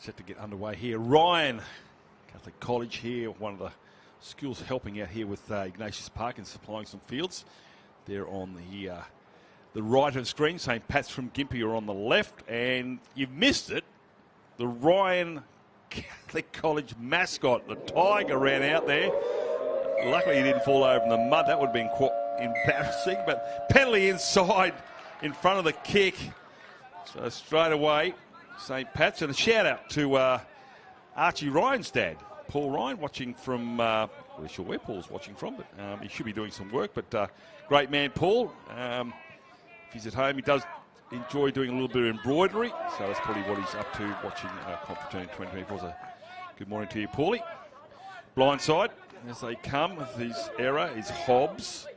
Set to get underway here. Ryan, Catholic College here, one of the schools helping out here with Ignatius Park and supplying some fields. They're on the right of the screen. St. Pat's from Gympie are on the left, and you've missed it. The Ryan Catholic College mascot, the Tiger, ran out there. Luckily he didn't fall over in the mud. That would have been quite embarrassing, but penalty inside in front of the kick. So straight away, St. Pat's. And a shout out to Archie Ryan's dad, Paul Ryan, watching from, not really sure where Paul's watching from, but he should be doing some work. But great man, Paul. If he's at home, he does enjoy doing a little bit of embroidery. So that's probably what he's up to, watching Confraternity 2024. So good morning to you, Paulie. Blindside as they come with his error is Hobbs.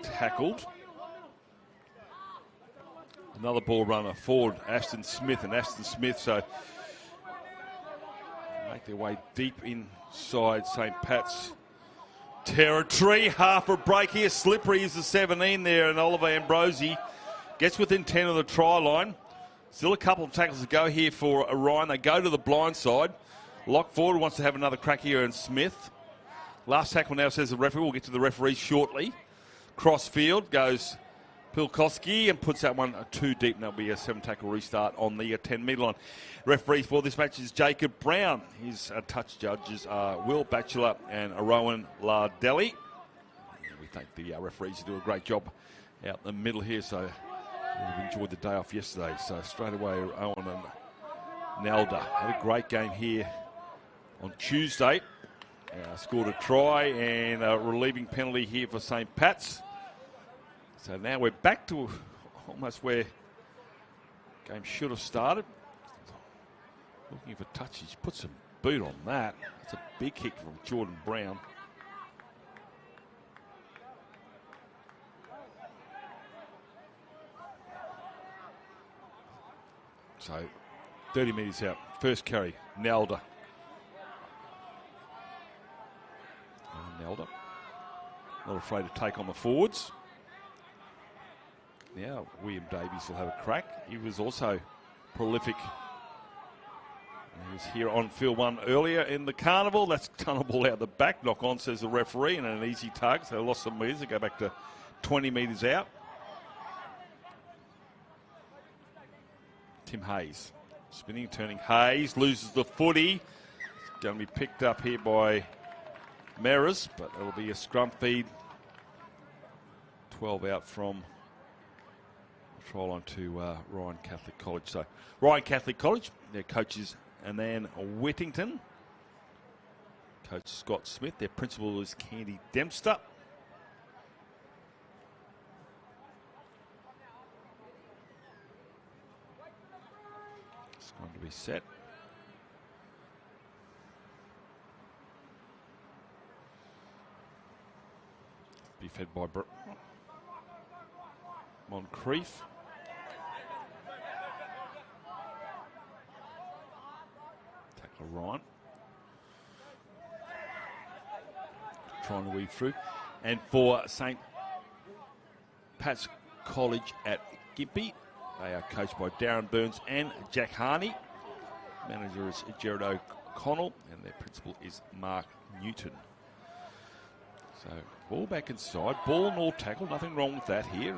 Tackled. Another ball runner forward, Ashton Smith, and Ashton Smith so make their way deep inside St. Pat's territory. Half a break here. Slippery is the 17 there, and Oliver Ambrosi gets within 10 of the try line. Still a couple of tackles to go here for Orion. They go to the blind side. Lock forward wants to have another crack here, and Smith. Last tackle now, says the referee. We'll get to the referee shortly. Cross field goes Pilkowski and puts that one too deep, and that'll be a 7-tackle restart on the 10-metre line. Referee for this match is Jacob Brown. His touch judges are Will Batchelor and Rowan Lardelli. We think the referees do a great job out the middle here, so we've enjoyed the day off yesterday. So straight away, Owen and Nelda had a great game here on Tuesday. Scored a try and a relieving penalty here for St. Pat's. So now we're back to almost where the game should have started. Looking for touches. Put some boot on that. That's a big kick from Jordan Brown. So 30 metres out. First carry, Nelda. Nelda. Not afraid to take on the forwards. Now William Davies will have a crack. He was also prolific. He was here on field 1 earlier in the carnival. That's tunnel ball out the back. Knock on, says the referee, and an easy target. So they lost some metres. They go back to 20 metres out. Tim Hayes. Spinning, turning. Hayes loses the footy. It's going to be picked up here by Meras, but it'll be a scrum feed. 12 out from try line to Ryan Catholic College. So Ryan Catholic College, their coaches, and then Whittington. Coach Scott Smith. Their principal is Candy Dempster. It's going to be set. Be fed by Moncrief. Tackler Ryan. Trying to weave through. And for St. Pat's College at Gympie, they are coached by Darren Burns and Jack Harney. Manager is Jared O'Connell, and their principal is Mark Newton. So ball back inside, ball nor tackle, nothing wrong with that here.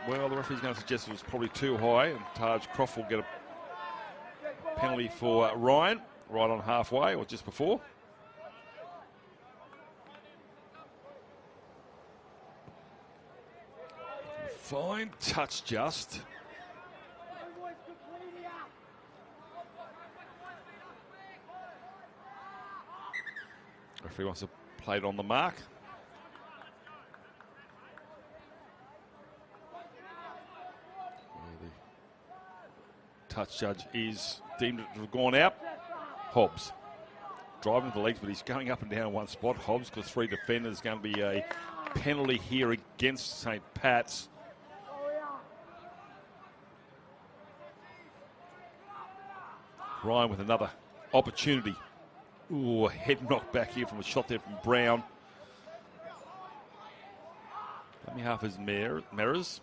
Well, the referee's going to suggest it was probably too high, and Taj Croft will get a penalty for Ryan, right on halfway, or just before. Fine touch just. Referee wants to play it on the mark. The touch judge is deemed to have gone out. Hobbs driving the legs, but he's going up and down one spot. Hobbs got 3 defenders. Going to be a penalty here against St. Pat's. Ryan with another opportunity. Ooh, a head knock back here from a shot there from Brown. Dummy half is Meras.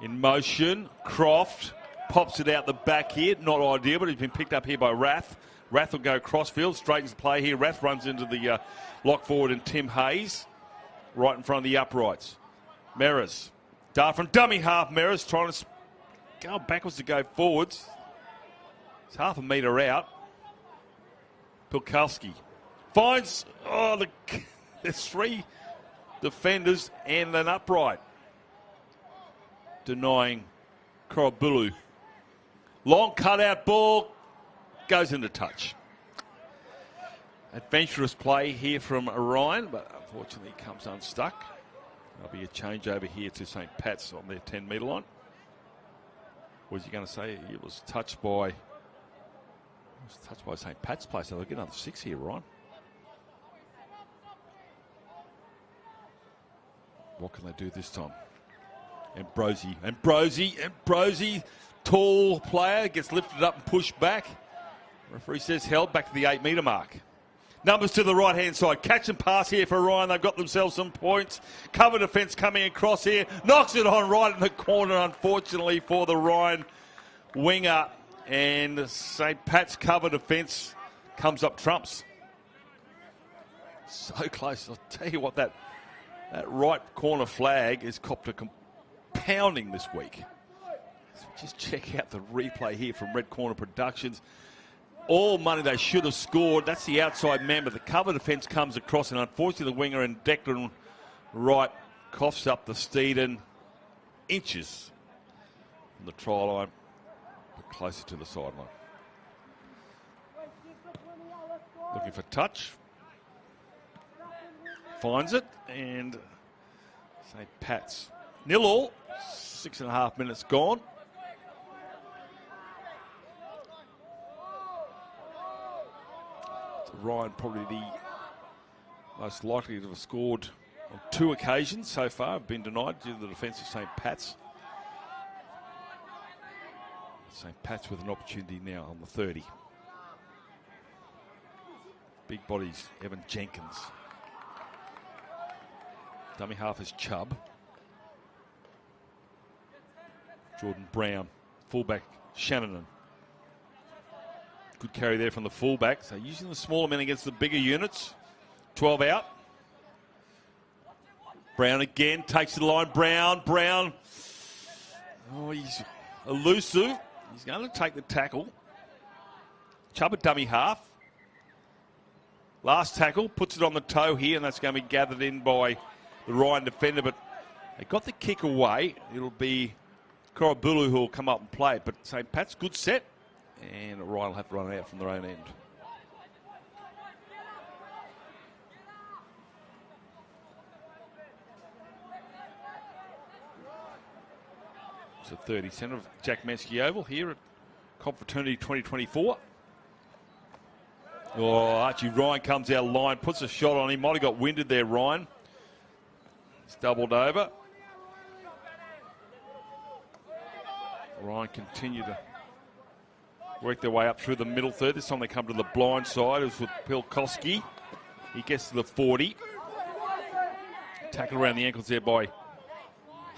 In motion, Croft Pops it out the back here. Not ideal, but he's been picked up here by Rath. Rath will go crossfield, straightens the play here. Rath runs into the lock forward and Tim Hayes right in front of the uprights. Meras. Dart from dummy half. Meras trying to go backwards to go forwards. It's half a metre out. Pilkowski finds, there's 3 defenders and an upright denying Korobulu. Long cutout ball goes into touch. Adventurous play here from Orion, but unfortunately comes unstuck. There'll be a change over here to St. Pat's on their 10-metre line. What was you going to say? It was touched by St. Pat's place. So they'll get another 6 here, Ryan. What can they do this time? Ambrosi, tall player, gets lifted up and pushed back. Referee says held back to the 8-metre mark. Numbers to the right-hand side. Catch and pass here for Ryan. They've got themselves some points. Cover defence coming across here. Knocks it on right in the corner, unfortunately, for the Ryan winger. And St. Pat's cover defence comes up trumps. So close. I'll tell you what, that right corner flag is copped a compounding this week. So just check out the replay here from Red Corner Productions. All money they should have scored. That's the outside man, but the cover defence comes across, and unfortunately the winger and Declan Wright coughs up the Steeden inches from the try line, but closer to the sideline. Looking for touch. Finds it, and St. Pat's 0-0. 6.5 minutes gone. Ryan probably the most likely to have scored on 2 occasions so far, have been denied due to the defence of St. Pat's. St. Pat's with an opportunity now on the 30. Big bodies, Evan Jenkins. Dummy half is Chubb. Jordan Brown, fullback Shannon. Good carry there from the fullback. So using the smaller men against the bigger units. 12 out. Brown again takes to the line. Brown. Oh, he's elusive. He's going to take the tackle. Chubb at dummy half. Last tackle, puts it on the toe here, and that's going to be gathered in by the Ryan defender. But they got the kick away. It'll be Korobulu who will come up and play it. But St. Pat's good set. And Ryan will have to run out from their own end. So 30 centre of Jack Mansky Oval here at Confraternity 2024. Oh, Archie Ryan comes out of line, puts a shot on him. Might have got winded there, Ryan. He's doubled over. Ryan continued to work their way up through the middle third. This time they come to the blind side. It was with Pilkowski. He gets to the 40. Tackle around the ankles there by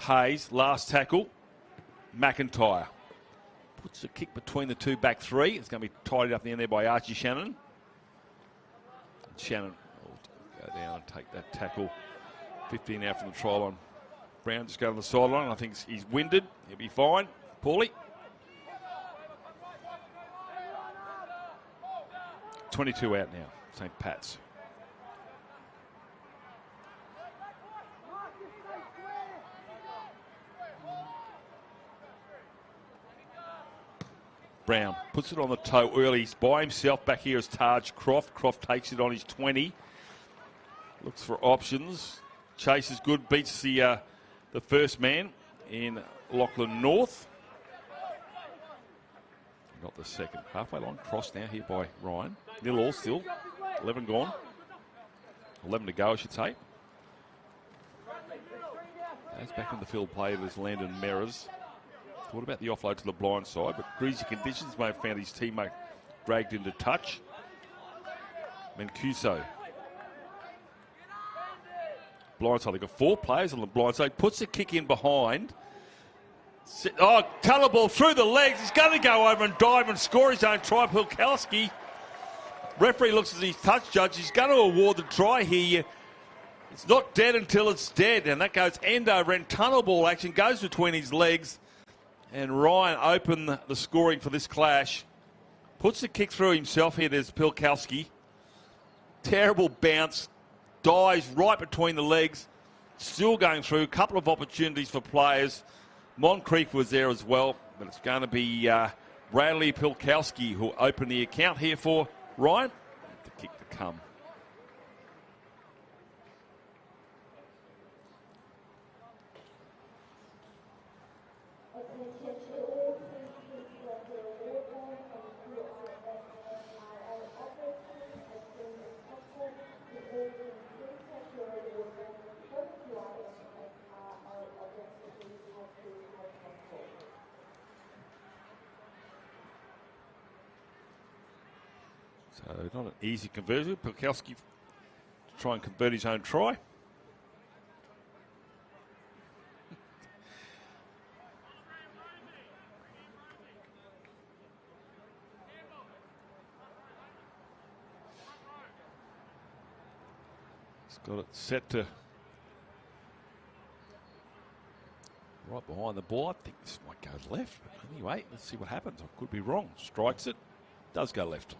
Hayes. Last tackle, McIntyre. Puts a kick between the 2 back 3. It's going to be tidied up in the end there by Archie Shannon. Shannon will go down and take that tackle. 15 out from the try line. Brown just going to the sideline. I think he's winded. He'll be fine. Paulie. 22 out now, St. Pat's. Brown puts it on the toe early. He's by himself. Back here is Taj Croft. Croft takes it on his 20. Looks for options. Chase is good. Beats the first man in Lachlan North. Not the second. Halfway line cross now here by Ryan. 0-0 still. 11 gone. 11 to go, I should say. As back in the field play, there's Landon Meras. Thought about the offload to the blind side, but greasy conditions may have found his teammate dragged into touch. Mancuso. Blind side. They've got 4 players on the blind side. Puts the kick in behind. Oh, tunnel ball through the legs. He's going to go over and dive and score his own try, Pilkowski. Referee looks at his touch judge. He's going to award the try here. It's not dead until it's dead, and that goes end over end. Tunnel ball action goes between his legs, and Ryan opened the scoring for this clash. Puts the kick through himself here. There's Pilkowski. Terrible bounce. Dives right between the legs. Still going through. A couple of opportunities for players. Moncrief was there as well, but it's going to be Bradley Pilkowski who opened the account here for Ryan. The kick to come. So not an easy conversion. Pilkowski to try and convert his own try. He's got it set to right behind the ball. I think this might go left. But anyway, let's see what happens. I could be wrong. Strikes it. Does go left.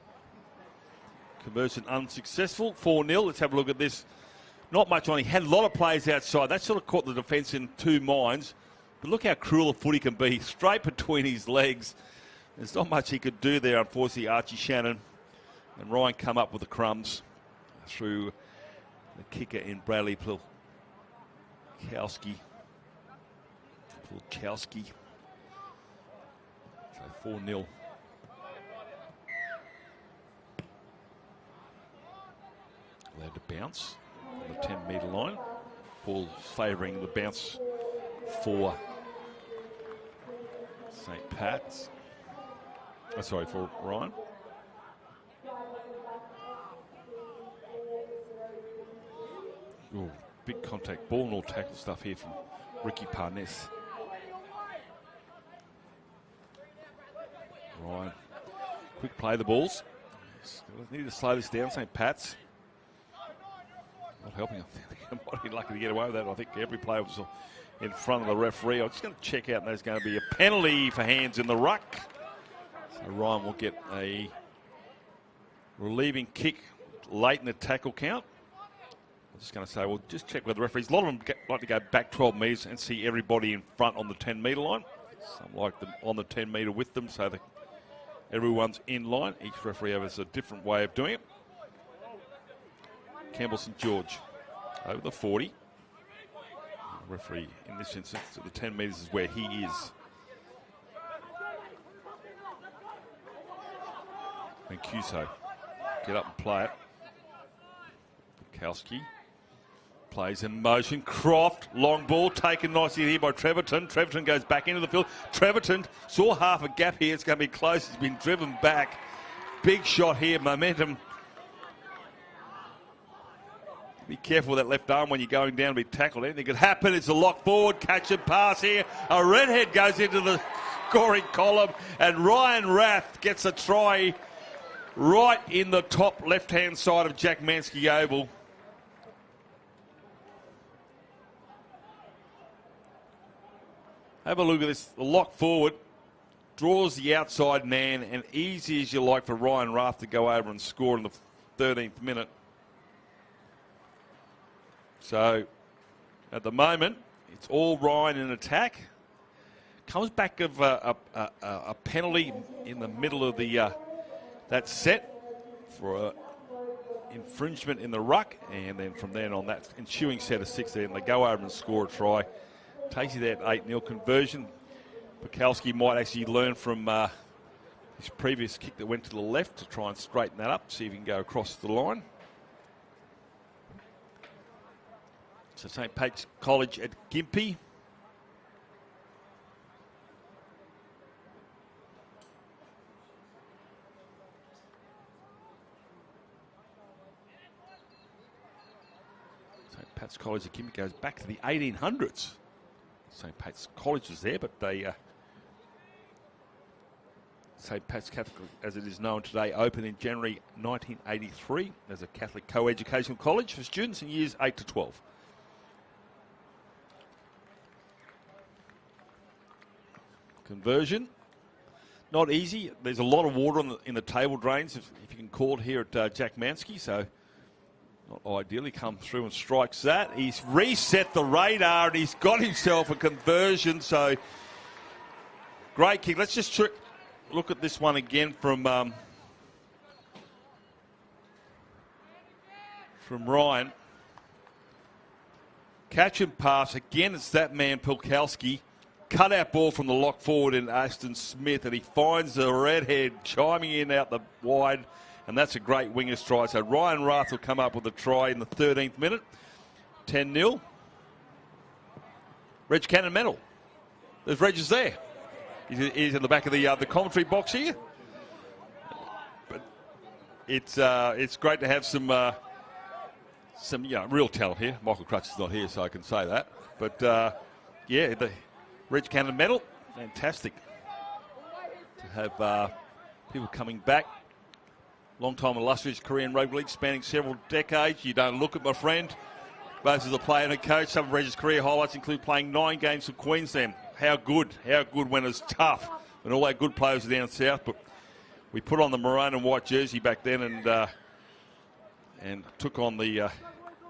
Conversion unsuccessful, 4-0. Let's have a look at this. Not much on. He had a lot of players outside. That sort of caught the defence in two minds. But look how cruel a footy can be. Straight between his legs. There's not much he could do there, unfortunately, Archie Shannon. And Ryan come up with the crumbs through the kicker in Bradley Pilkowski. So 4-0. Allowed to bounce on the 10-metre line. Ball favouring the bounce for St. Pat's. Oh, sorry, for Ryan. Ooh, big contact ball and all tackle stuff here from Ricky Parness. Ryan, quick play the balls. Need to slow this down, St. Pat's. Not helping. I think I might be lucky to get away with that. I think every player was in front of the referee. I'm just going to check out, and there's going to be a penalty for hands in the ruck. So Ryan will get a relieving kick late in the tackle count. I'm just going to say, well, just check with the referees. A lot of them like to go back 12 metres and see everybody in front on the 10-metre line. Some like them on the 10-metre with them, so that everyone's in line. Each referee has a different way of doing it. Campbell St. George over the 40. The referee in this instance at the 10 metres is where he is. And Cuso get up and play it. Pilkowski plays in motion. Croft, long ball taken nicely here by Treverton. Treverton goes back into the field. Treverton saw half a gap here. It's going to be close. He's been driven back. Big shot here. Momentum. Be careful with that left arm when you're going down to be tackled. Anything could happen. It's a lock forward, catch and pass here. A redhead goes into the scoring column, and Ryan Rath gets a try right in the top left-hand side of Jack Mansky Oval. Have a look at this. The lock forward draws the outside man, and easy as you like for Ryan Rath to go over and score in the 13th minute. So, at the moment, it's all Ryan in attack. Comes back of a penalty in the middle of the that set for infringement in the ruck, and then from then on, that ensuing set of 16, they go over and score a try. Takes you that 8-0 conversion. Pilkowski might actually learn from his previous kick that went to the left to try and straighten that up, see if he can go across the line. So St. Pat's College at Gympie. St. Pat's College at Gympie goes back to the 1800s. St. Pat's College was there, but they St. Pat's Catholic, as it is known today, opened in January 1983 as a Catholic co-educational college for students in years 8 to 12. Conversion, not easy. There's a lot of water in the table drains, if you can call it here at Jack Mansky, so not ideally. Come through and strikes that. He's reset the radar and he's got himself a conversion, so great kick. Let's just look at this one again from Ryan. Catch and pass. Again, it's that man, Pilkowski. Cut out ball from the lock forward in Aston Smith, and he finds the redhead chiming in out the wide, and that's a great winger's try. So Ryan Rath will come up with a try in the 13th minute. 10-0. Reg Cannon medal. There's Regis there. He's in the back of the commentary box here. But it's great to have some real talent here. Michael Crutch is not here, so I can say that. But the Reg Cannon medal, fantastic to have people coming back. Long time illustrious career in rugby league, spanning several decades. You don't look at my friend, both as a player and a coach. Some of Reg's career highlights include playing 9 games for Queensland. How good when it's tough, when all our good players are down south. But we put on the maroon and white jersey back then and took on the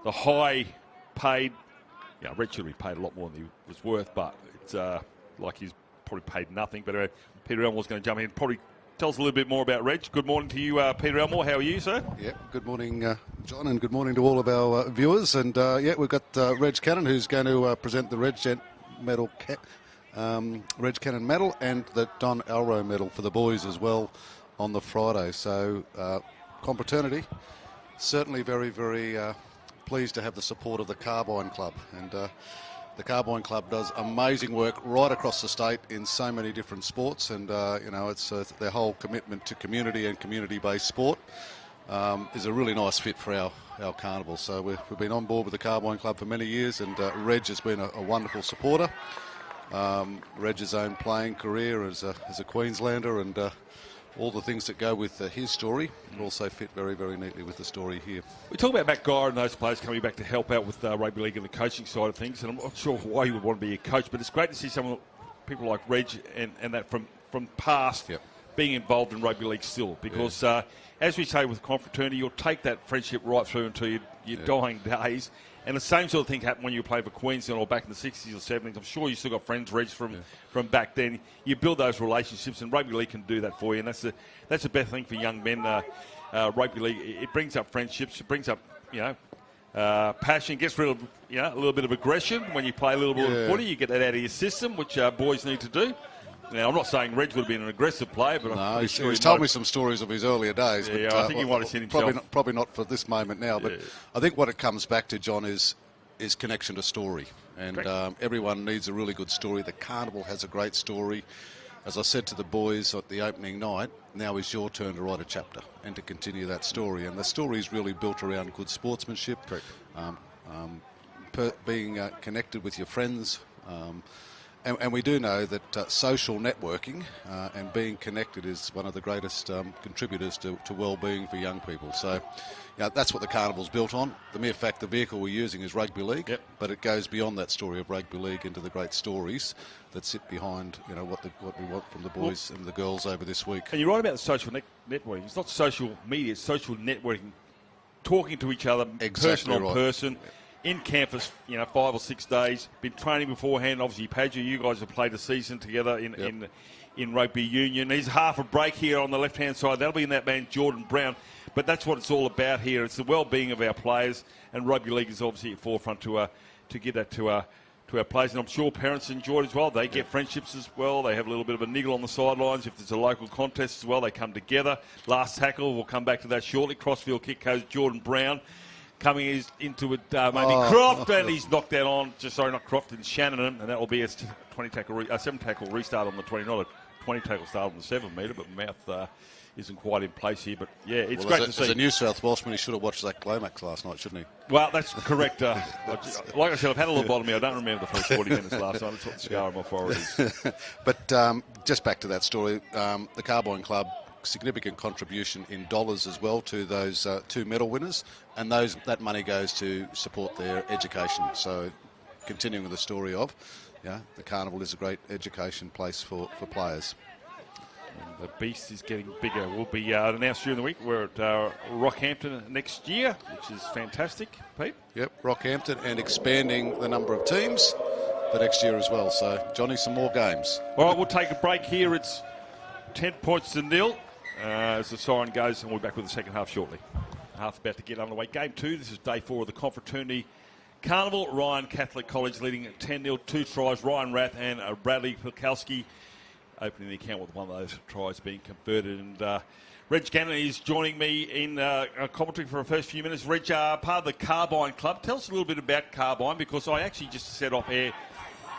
high paid. Yeah, Reg should be paid a lot more than he was worth, but it's like he's probably paid nothing. But Peter Elmore's going to jump in and probably tell us a little bit more about Reg. Good morning to you, Peter Elmore. How are you, sir? Yeah, good morning, John, and good morning to all of our viewers. And we've got Reg Cannon, who's going to present the Reg Cannon medal and the Don Alro medal for the boys as well on the Friday. So Confraternity, certainly very, very pleased to have the support of the Carbine Club. And the Carbine Club does amazing work right across the state in so many different sports. And, it's their whole commitment to community and community-based sport is a really nice fit for our carnival. So we've been on board with the Carbine Club for many years, and Reg has been a wonderful supporter. Reg's own playing career as a Queenslander and all the things that go with his story also fit very, very neatly with the story here. We talk about Matt Geyer and those players coming back to help out with rugby league and the coaching side of things, and I'm not sure why you would want to be a coach, but it's great to see people like Reg and that from past being involved in rugby league still, because as we say with Confraternity, you'll take that friendship right through until your dying days. And the same sort of thing happened when you played for Queensland or back in the 60s or 70s. I'm sure you still got friends, Reg, from back then. You build those relationships, and rugby league can do that for you. And that's the best thing for young men. Rugby league, it brings up friendships. It brings up, passion. Gets rid of, a little bit of aggression when you play a little bit of footy. You get that out of your system, which boys need to do. Now, I'm not saying Reg would have been an aggressive player, but I'm sure he's told me some stories of his earlier days. Yeah, but, I think he might have seen himself. Probably not for this moment now, but I think what it comes back to, John, is connection to story. And everyone needs a really good story. The Carnival has a great story. As I said to the boys at the opening night, now is your turn to write a chapter and to continue that story. And the story is really built around good sportsmanship, being connected with your friends, and we do know that social networking and being connected is one of the greatest contributors to well-being for young people. So that's what the Carnival's built on. The mere fact the vehicle we're using is rugby league, but it goes beyond that story of rugby league into the great stories that sit behind what we want from the boys and the girls over this week. And you're right about the social networking. It's not social media, it's social networking. Talking to each other, person on person. In camp for 5 or 6 days, been training beforehand. Obviously, Padgett, you guys have played a season together in rugby union. There's half a break here on the left-hand side. That'll be in that man, Jordan Brown. But that's what it's all about here. It's the well-being of our players, and rugby league is obviously at forefront to give that to our players. And I'm sure parents enjoy it as well. They get friendships as well. They have a little bit of a niggle on the sidelines. If there's a local contest as well, they come together. Last tackle, we'll come back to that shortly. Crossfield kick goes Jordan Brown. Coming into it, maybe Croft, and he's knocked that on. Not Croft, and Shannon, and that will be a 7 tackle restart on the 20. Not a 20 tackles started on the 7 metre, but Mouth isn't quite in place here. But yeah, it's well, great to see. As a New South Welshman, he should have watched Zach Glomax last night, shouldn't he? Well, that's correct. Like I said, I've had a little bottom of me. I don't remember the first 40 minutes last night. It's what the scar on my forehead is. But just back to that story, the Carbine Club, significant contribution in dollars as well to those 2 medal winners, and that money goes to support their education. So continuing with the story of, the Carnival is a great education place for players. And the beast is getting bigger. We'll be announced during the week. We're at Rockhampton next year, which is fantastic, Pete. Yep, Rockhampton, and expanding the number of teams for next year as well. So, Johnny, some more games. All right, we'll take a break here. It's 10 points to 0 as the siren goes, and we'll be back with the second half shortly. Half about to get underway. Game 2, this is day 4 of the Confraternity Carnival. Ryan Catholic College leading at 10-0, 2 tries. Ryan Rath and Bradley Pilkowski opening the account with one of those tries being converted. And Reg Gannon is joining me in commentary for the first few minutes. Reg, part of the Carbine Club. Tell us a little bit about Carbine, because I actually just said off air,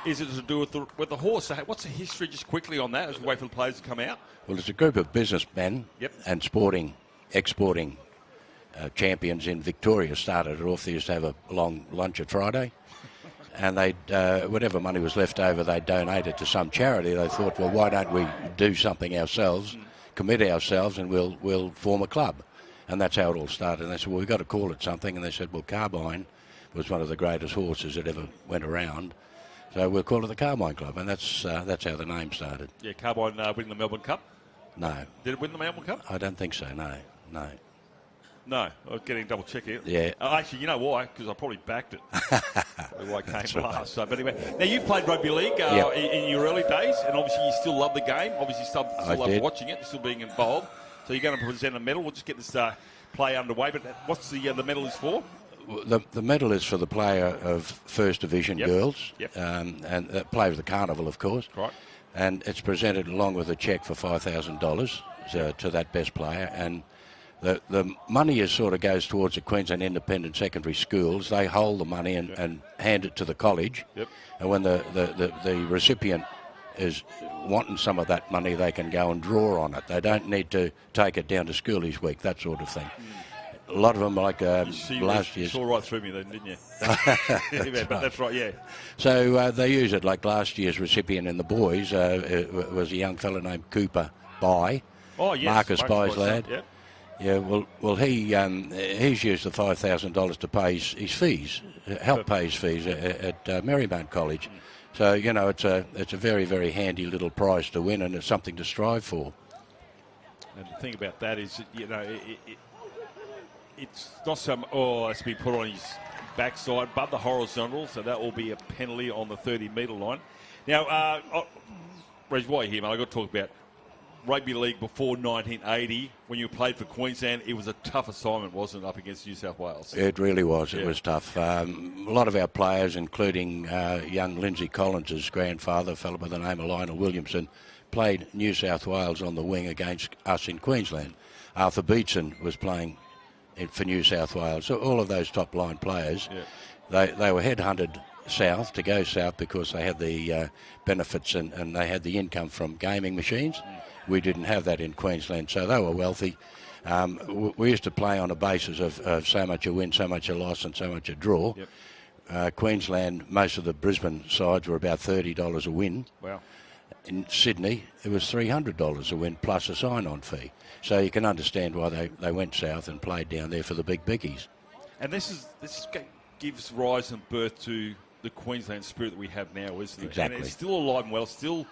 is it to do with the horse? So what's the history, just quickly on that, as we wait for the players to come out? Well, it's a group of businessmen and exporting champions in Victoria started it off. They used to have a long lunch at Friday, and they'd whatever money was left over, they'd donate it to some charity. They thought, well, why don't we do something ourselves, commit ourselves, and we'll form a club. And that's how it all started. And they said, well, we've got to call it something. And they said, well, Carbine was one of the greatest horses that ever went around, so we'll call it the Carbine Club. And that's how the name started. Yeah, Carbine winning the Melbourne Cup? No. Did it win the Melbourne Cup? I don't think so, no. No, I was getting double check here. Yeah. Actually, you know why? Because I probably backed it. Why it came last. So, but anyway, now you've played rugby league in your early days, and obviously you still love the game. Obviously, still love watching it, still being involved. So you're going to present a medal. We'll just get this play underway. But what's the medal is for? The medal is for the player of First Division girls, Yep. And player of the Carnival, of course. Right. And it's presented along with a cheque for $5,000 to that best player. And the money sort of goes towards the Queensland Independent Secondary Schools. They hold the money and hand it to the college. Yep. And when the recipient is wanting some of that money, they can go and draw on it. They don't need to take it down to school each week, that sort of thing. A lot of them, like last year. You saw right through me then, didn't you? That's right, yeah. So they use it, like last year's recipient in the boys was a young fellow named Cooper Bye. Oh, yes. Marcus Bye's lad. Yep. Yeah, well, he's used the $5,000 to pay his fees, help pay his fees at Marymount College. So it's a very, very handy little prize to win, and it's something to strive for. And the thing about that is, it's not some that's been put on his backside, but the horizontal, so that will be a penalty on the 30-metre line. Now, Reg, while you're here, man, I've got to talk about rugby league before 1980. When you played for Queensland, it was a tough assignment, wasn't it, up against New South Wales? It really was. Yeah. It was tough. A lot of our players, including young Lindsay Collins' grandfather, a fellow by the name of Lionel Williamson, played New South Wales on the wing against us in Queensland. Arthur Beetson was playing for New South Wales. So all of those top-line players, they were headhunted south to go south because they had the benefits and they had the income from gaming machines. We didn't have that in Queensland, so they were wealthy. We used to play on a basis of so much a win, so much a loss, and so much a draw. Yep. Queensland, most of the Brisbane sides were about $30 a win. Wow. In Sydney, it was $300 a win plus a sign-on fee. So you can understand why they went south and played down there for the big biggies. And this gives rise and birth to the Queensland spirit that we have now, isn't it? Exactly. And it's still alive and well, still,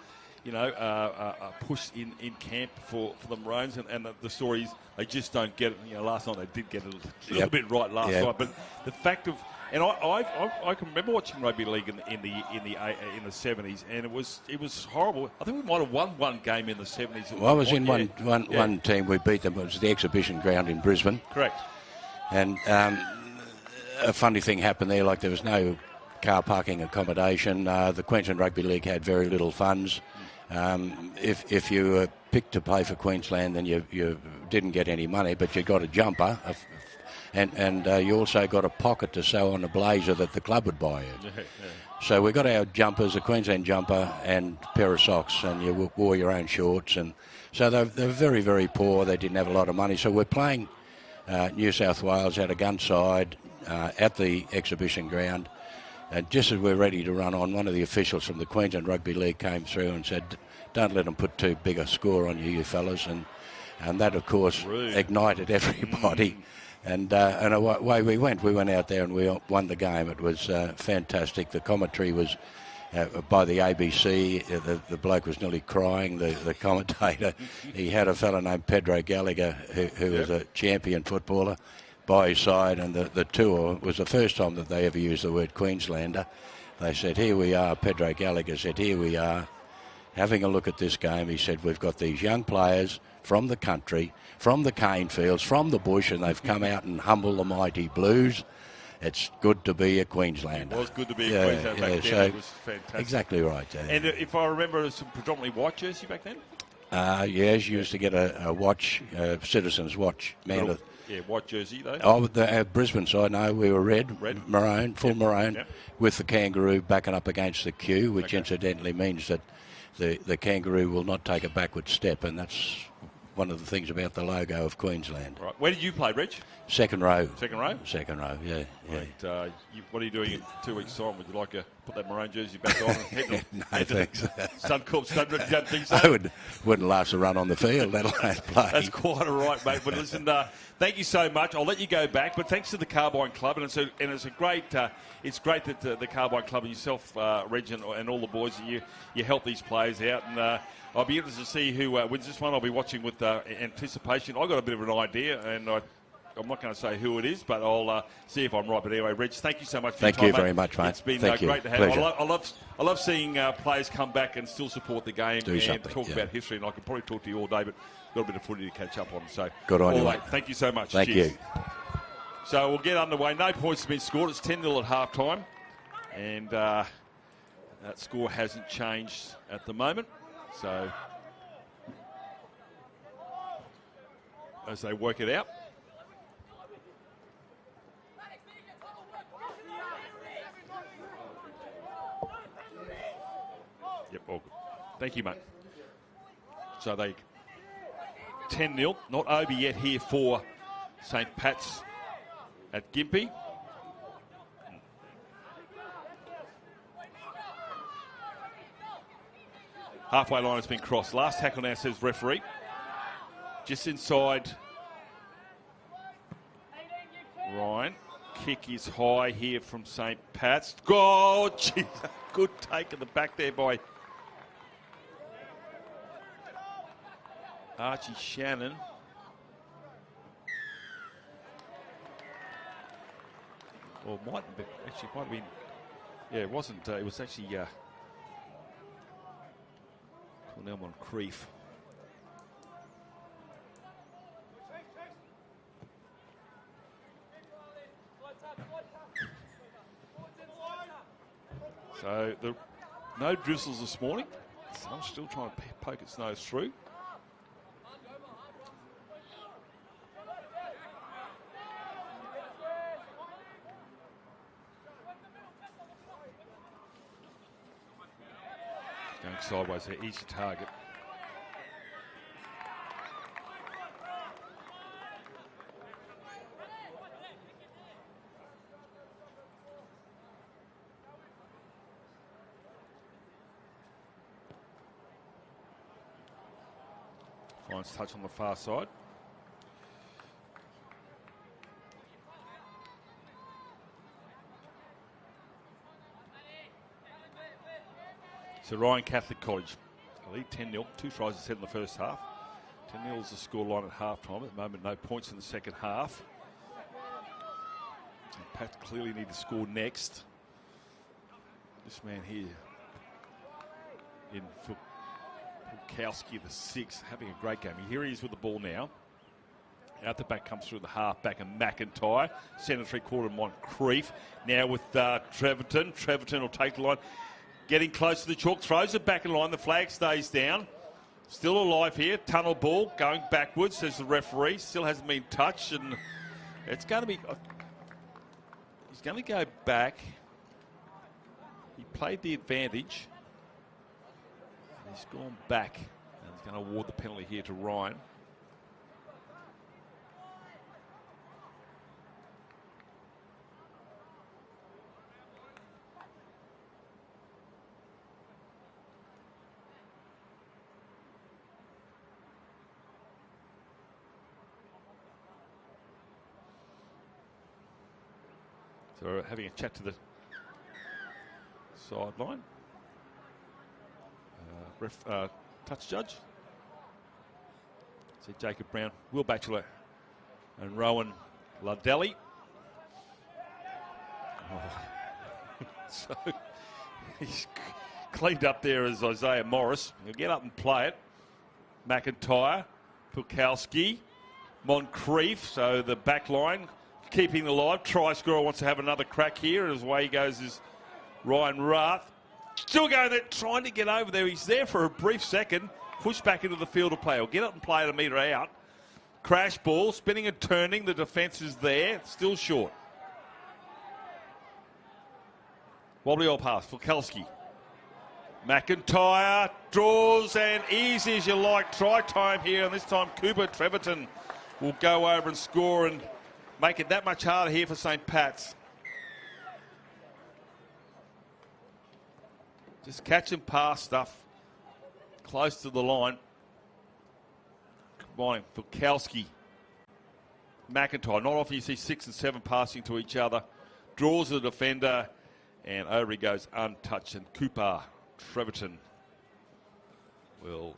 push in camp for the Maroons, and the stories, they just don't get it. Last night they did get it a little bit right last night, but the fact of, and I can remember watching rugby league in the 70s, and it was horrible. I think we might have won one game in the 70s. Well, I was in one team. We beat them. It was the exhibition ground in Brisbane. Correct. And a funny thing happened there. Like, there was no car parking accommodation. The Queensland Rugby League had very little funds. If you were picked to play for Queensland, then you didn't get any money, but you got a jumper, and you also got a pocket to sew on a blazer that the club would buy you. So we got our jumpers, a Queensland jumper and pair of socks, and you wore your own shorts. And so they're very, very poor. They didn't have a lot of money. So we're playing New South Wales at a gun side at the exhibition ground. And just as we're ready to run on, one of the officials from the Queensland Rugby League came through and said, "Don't let them put too big a score on you fellas." And that, of course, ignited everybody. And away we went. We went out there and we won the game. It was fantastic. The commentary was by the ABC. The bloke was nearly crying, the commentator. He had a fellow named Pedro Gallagher, who was a champion footballer, by his side. And the tour was the first time that they ever used the word Queenslander. They said, "Here we are." Pedro Gallagher said, "Here we are, having a look at this game." He said, "We've got these young players from the country, from the cane fields, from the bush, and they've come out and humble the mighty Blues. It's good to be a Queenslander." It was good to be a Queenslander back then. So it was fantastic. Exactly right. And if I remember, it was predominantly white jersey back then? Yes, you used to get a watch, Citizens watch. White jersey though. Oh, the Brisbane side, no, we were red. Maroon, full maroon, with the kangaroo backing up against the Q, which incidentally means that the kangaroo will not take a backward step, and that's one of the things about the logo of Queensland. Right. Where did you play, Reg? Second row. Second row? Second row, yeah. And, what are you doing in 2 weeks' time? Would you like to put that maroon jersey back on and head No, thanks. Suncorp Stadium? You don't think so? I wouldn't last a run on the field, let alone play. That's quite all right, mate. But listen, thank you so much. I'll let you go back. But thanks to the Carbine Club, and it's a great. It's great that the Carbine Club and yourself, Reg, and all the boys, you help these players out. And I'll be interested to see who wins this one. I'll be watching with anticipation. I got a bit of an idea, and I'm not going to say who it is, but I'll see if I'm right. But anyway, Reg, thank you so much for your time. Thank you very much, mate. It's been Thank great to have Pleasure. you. I love seeing players come back and still support the game and talk about history. And I could probably talk to you all day, but got a bit of footy to catch up on. So good on you, mate. Thank you so much. Thank Cheers. you. So we'll get underway. No points have been scored. It's 10-0 at half time. And that score hasn't changed at the moment. So as they work it out. Yep, all good. Thank you, mate. So they 10-0. Not over yet here for St. Pat's at Gympie. Halfway line has been crossed. Last tackle now, says referee. Just inside Ryan. Kick is high here from St. Pat's. Oh, geez. Good take at the back there by Archie Shannon. Or might have been. Yeah, it wasn't. It was actually Cornell Moncrief. So no drizzles this morning. Sun's still trying to poke its nose through. Going sideways there, easy target. Finds touch on the far side. So Ryan Catholic College, lead 10-0, 2 tries ahead in the first half. 10-0 is the scoreline at half-time. At the moment, no points in the second half. And Pat clearly need to score next. This man here in Fulkowski, the 6, having a great game. Here he is with the ball now. Out the back comes through the half-back and McIntyre. Centre three-quarter Moncrief. Now with Treverton. Treverton will take the line. Getting close to the chalk, throws it back in line. The flag stays down. Still alive here. Tunnel ball going backwards, says the referee. Still hasn't been touched, and it's going to be. He's going to go back. he played the advantage. And he's gone back. And he's going to award the penalty here to Ryan. So we're having a chat to the sideline. Touch judge. See Jacob Brown, Will Batchelor and Rowan Ladelli. Oh. So he's cleaned up there as Isaiah Morris. He'll get up and play it. McIntyre, Pukowski, Moncrief, so the back line keeping alive. Try scorer wants to have another crack here. As away goes is Ryan Rath. Still going there, trying to get over there. He's there for a brief second. Push back into the field of play. He'll get up and play it a metre out. Crash ball, spinning and turning. The defence is there. Still short. Wobbly old pass. Fulkelski. McIntyre draws and easy as you like. Try time here. And this time Cooper Treverton will go over and score and make it that much harder here for St. Pat's. Just catch and pass stuff close to the line. Combining Fulkowski. McIntyre, not often you see 6 and 7 passing to each other. Draws the defender and over he goes untouched. And Cooper Treverton will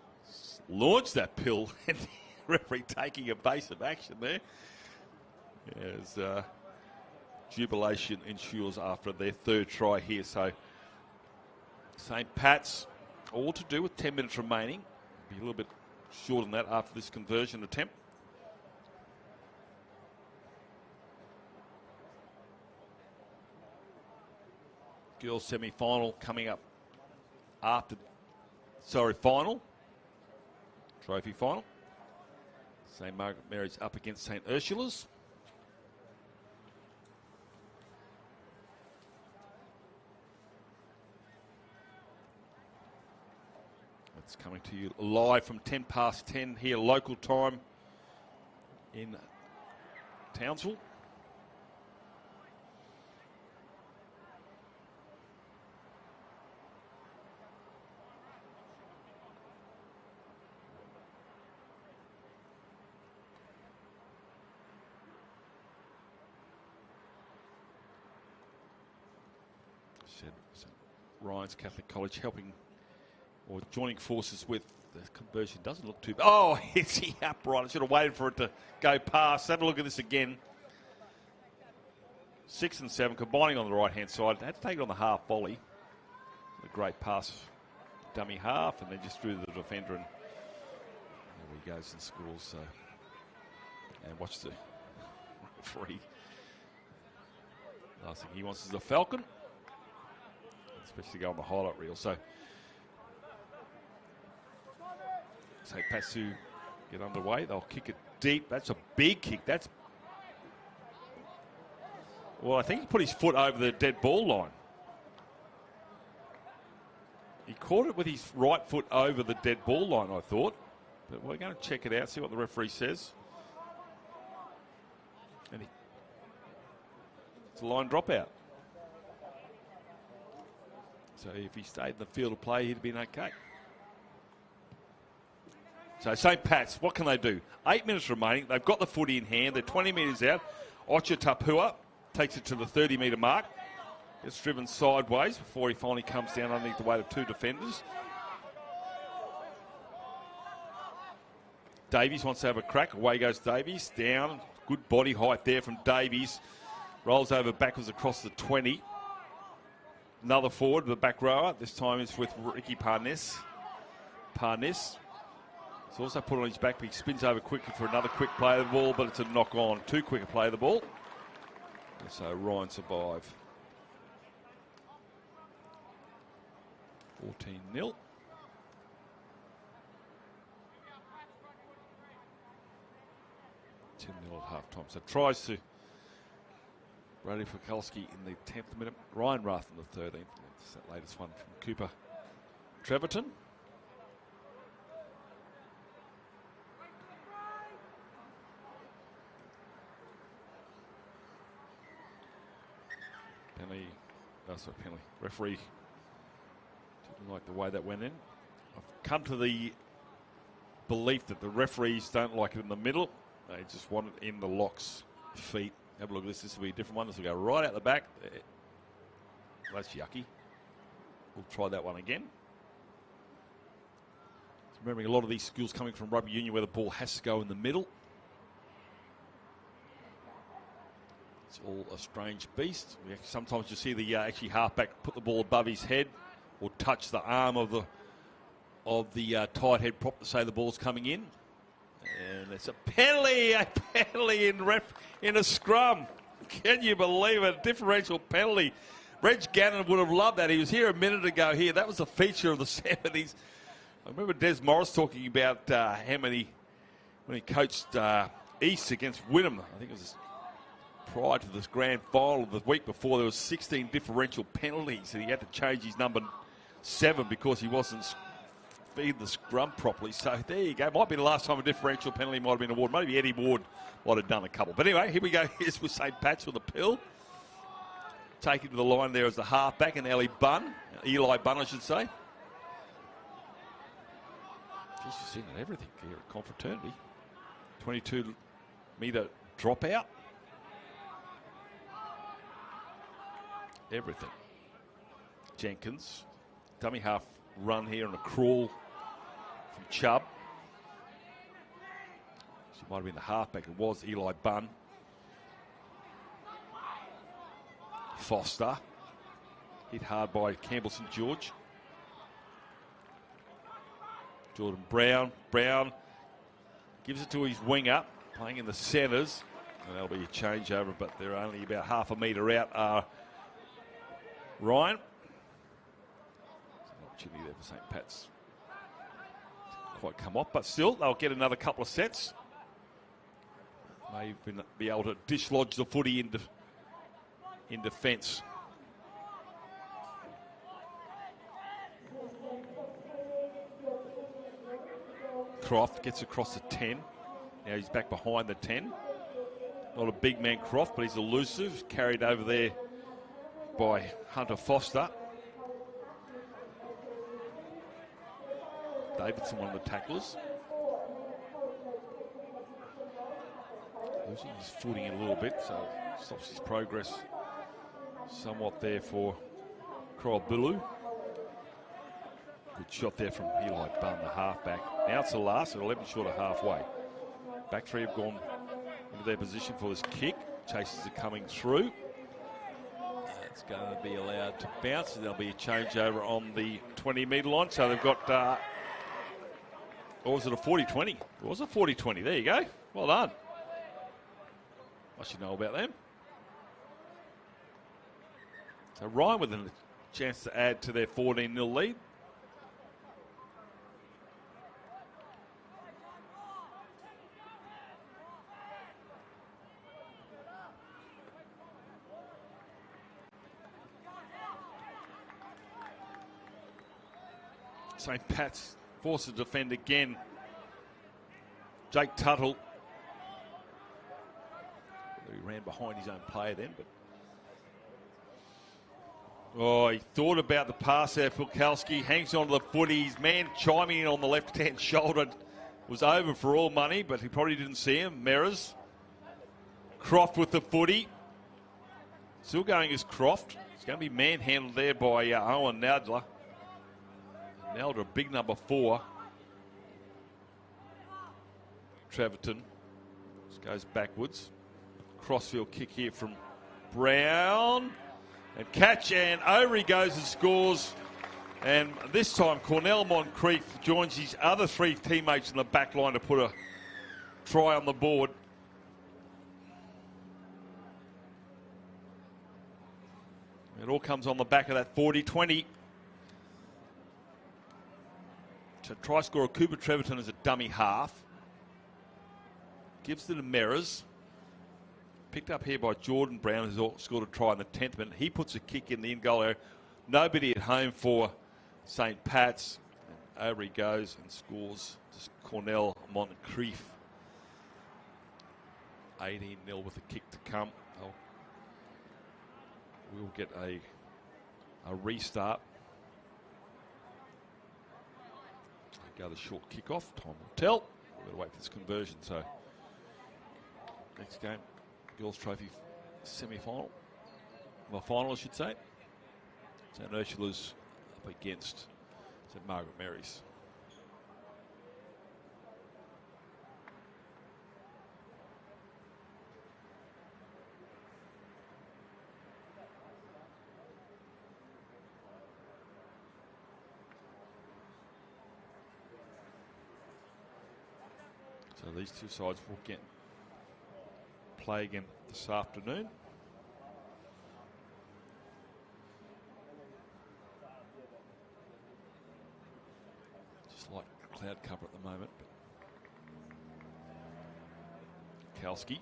launch that pill and referee taking a base of action there. As jubilation ensures after their third try here. So St. Pat's, all to do with 10 minutes remaining. Be a little bit short on that after this conversion attempt. Girls semi-final coming up after, final. Trophy final. St. Margaret Mary's up against St. Ursula's. It's coming to you live from 10 past 10 here, local time in Townsville. Ryan's Catholic College helping or joining forces with the conversion. Doesn't look too bad. Oh, it's the upright. I should have waited for it to go past. Have a look at this again. 6 and 7 combining on the right-hand side. They had to take it on the half volley. A great pass, dummy half, and then just through the defender, and there he goes and scores. So, and watch the referee. Last thing he wants is a falcon, especially go on the highlight reel. So St. Pat's get underway. They'll kick it deep. That's a big kick. Well, I think he put his foot over the dead ball line. He caught it with his right foot over the dead ball line, I thought. But we're going to check it out, see what the referee says. And it's a line dropout. So if he stayed in the field of play, he'd have been okay. So St. Pat's, what can they do? 8 minutes remaining. They've got the footy in hand. They're 20 metres out. Ocha Tapua takes it to the 30-metre mark. It's driven sideways before he finally comes down underneath the weight of 2 defenders. Davies wants to have a crack. Away goes Davies. Down. Good body height there from Davies. Rolls over backwards across the 20. Another forward, the back rower. This time it's with Ricky Parnes. He's also put on his back, but he spins over quickly for another quick play of the ball, but it's a knock on. Too quick a play of the ball. And so Ryan survive. 14-0. At half time. So tries to Brady Fukalski in the 10th minute. Ryan Rath in the 13th. That's that latest one from Cooper Treverton. Penalty. Oh, sorry, penalty. Referee didn't like the way that went in. I've come to the belief that the referees don't like it in the middle. They just want it in the locks feet. Have a look at this. This will be a different one. This will go right out the back. That's yucky. We'll try that one again. Remembering a lot of these schools coming from rugby union where the ball has to go in the middle. It's all a strange beast. Sometimes you see the actually halfback put the ball above his head or touch the arm of the tight head prop to say the ball's coming in. And it's a penalty in a scrum. Can you believe it? Differential penalty. Reg Gannon would have loved that. He was here a minute ago here. That was a feature of the 70s. I remember Des Morris talking about how many, when he coached East against Wynnum, I think it was prior to this grand final the week before, there was 16 differential penalties and he had to change his number 7 because he wasn't feeding the scrum properly. So there you go. Might be the last time a differential penalty might have been awarded. Maybe Eddie Ward might have done a couple. But anyway, here we go. Here's with St. Pat's with a pill. Taking to the line there as the halfback and Eli Bunn, I should say. Just seeing everything here at Confraternity. 22-metre dropout. Everything. Jenkins. Dummy half run here and a crawl from Chubb. She might have been the halfback. It was Eli Bunn. Foster. Hit hard by Campbell St. George. Jordan Brown. Brown gives it to his winger, playing in the centres. And that'll be a changeover, but they're only about half a metre out. Ryan. An opportunity there for St. Pat's. Didn't quite come off, but still, they'll get another couple of sets. May be able to dislodge the footy in defence. Croft gets across the 10. Now he's back behind the 10. Not a big man, Croft, but he's elusive. Carried over there by Hunter Foster. Davidson, one of the tacklers. Losing his footing a little bit, so stops his progress somewhat there for Kroll-Billu. Good shot there from Eli Bunn, the halfback. Now it's the last at 11 short of halfway. Back three have gone into their position for this kick. Chasers are coming through. It's going to be allowed to bounce. There'll be a changeover on the 20-metre line. So they've got, or was it a 40-20? It was a 40-20. There you go. Well done. I should know about them. So Ryan with a chance to add to their 14-0 lead. St. Pat's forced to defend again. Jake Tuttle. He ran behind his own player then, but he thought about the pass there. Fukalski hangs onto the footy. His man chiming in on the left-hand shoulder was over for all money, but he probably didn't see him. Meras. Croft with the footy. Still going as Croft. It's going to be manhandled there by Owen Nowdler. Nowdler, a big number 4. Treverton just goes backwards. Crossfield kick here from Brown. And catch, and over he goes and scores. And this time Cornell Moncrief joins his other 3 teammates in the back line to put a try on the board. It all comes on the back of that 40-20. So try scorer Cooper Treverton is a dummy half. Gives it to Meras. Picked up here by Jordan Brown, who's scored a try in the 10th minute. He puts a kick in the in-goal area. Nobody at home for St. Pat's. And over he goes and scores just Cornell Moncrief. 18-0 with a kick to come. We'll get a restart. Go the short kick-off. Time will tell. We've got to wait for this conversion. So next game, Girls' Trophy semi-final. Well, final, I should say. St. Ursula's up against St. Margaret Mary's. So these two sides will get play again this afternoon. Just like cloud cover at the moment. Kalski.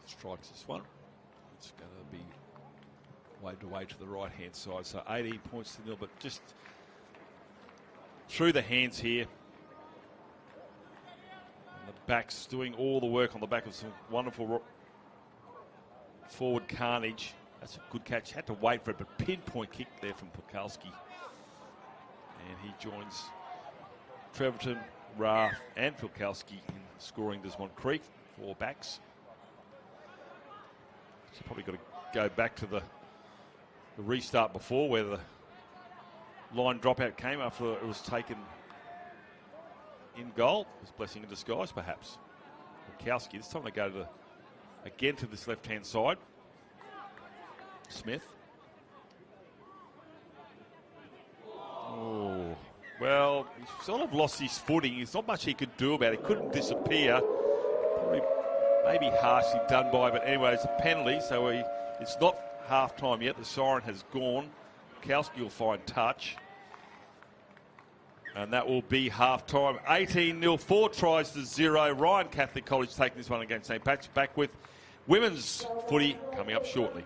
Strikes this one. It's going to be waved away to the right-hand side. So 18 points to nil, but just through the hands here. And the backs doing all the work on the back of some wonderful forward carnage. That's a good catch. Had to wait for it, but pinpoint kick there from Pukalski. And he joins Trevorton, Rath and Pukalski in scoring Desmond Creek, 4 backs. So probably got to go back to the restart before, where the line dropout came after it was taken in goal. It was blessing in disguise, perhaps. Kowski, this time they go again to this left-hand side. Smith. Oh, well, he's sort of lost his footing. There's not much he could do about it. He couldn't disappear. Probably, maybe harshly done by, but anyway, it's a penalty, so it's not half-time yet. The siren has gone. Kowski will find touch. And that will be half-time. 18-0, 4 tries to 0. Ryan Catholic College taking this one against St. Pat's. Back with women's footy coming up shortly.